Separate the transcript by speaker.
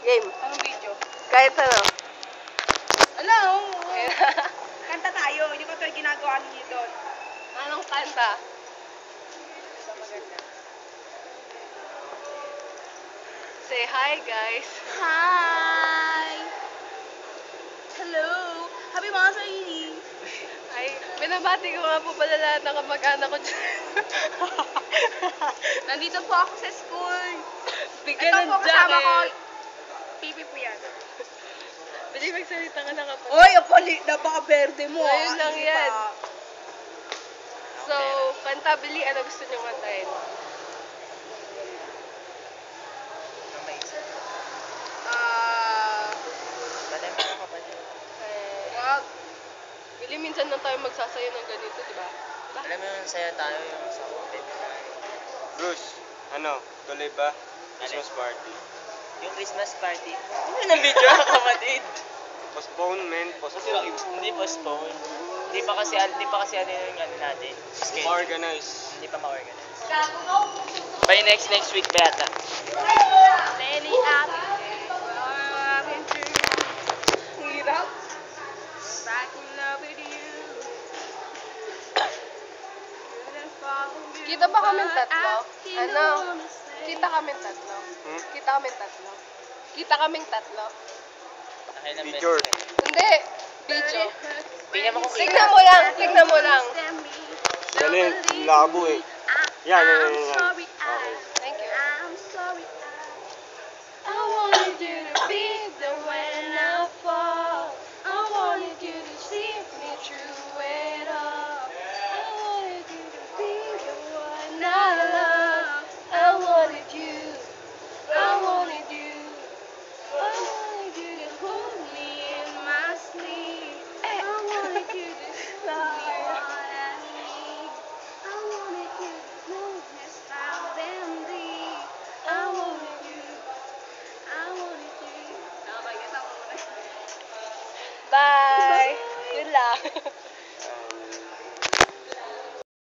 Speaker 1: Game.
Speaker 2: Anong video?
Speaker 1: Kahit ano.
Speaker 2: Ano? Kanta tayo. Hindi ko ito ginagawa ninyo doon.
Speaker 1: Anong kanta?
Speaker 2: Ito maganda.
Speaker 1: Say hi, guys.
Speaker 2: Hi! Hello! Happy Mother's Day!
Speaker 1: Ay, binabati ko nga po pala lahat ng kamag-anak ko dyan.
Speaker 2: Nandito po ako sa school.
Speaker 1: Bigyan
Speaker 2: Ito
Speaker 1: ng
Speaker 2: po kasama ko.
Speaker 1: jacket.
Speaker 2: Pipi po yan.
Speaker 1: Bili magsalita ka na kapag.
Speaker 2: Oy, apali! Napaka-berde mo.
Speaker 1: Ayun lang
Speaker 2: Easy
Speaker 1: yan.
Speaker 2: pa.
Speaker 1: So, kanta, Bili, ano gusto nyo kantahin?
Speaker 2: Wag.
Speaker 1: Bili, minsan lang tayo magsasayo ng ganito, di ba?
Speaker 3: Alam mo yung saya tayo yung sa baby tayo.
Speaker 4: Bruce, ano, tuloy ba? Christmas party.
Speaker 3: Yung Christmas party. Hindi na video kapatid.
Speaker 4: Postponement, postpone.
Speaker 3: Hindi postpone. Hindi pa kasi ano yung ano natin. Schedule.
Speaker 4: Organize.
Speaker 3: Hindi pa ma-organize. By next week ba yata?
Speaker 2: Many happy days. Hirap. Back in love with you.
Speaker 1: Kita ba kaming tatlo? Ano? Kita kaming tatlo.
Speaker 4: Hmm?
Speaker 1: Kita kaming tatlo. Kita kaming tatlo.
Speaker 3: Nakailan
Speaker 4: Picture.
Speaker 1: Hindi. Video.
Speaker 3: Tingnan mo kung
Speaker 1: Tignan mo lang. Tignan mo lang.
Speaker 4: Dali, labo eh. Yan, yan, yan, yan.
Speaker 2: Sorry,
Speaker 4: Okay.
Speaker 1: Thank you.
Speaker 2: I'm sorry,
Speaker 1: I wanted you to be the when I fall. I wanted you to see me through it all. I wanted you to be the one I love. I wanted you. I wanted you. I wanted you to hold me in my sleep.
Speaker 2: I wanted you to love me more than me. I wanted you to know this loud and deep. I wanted you. I wanted you. Okay, guess ako muna.
Speaker 1: Bye. Good luck.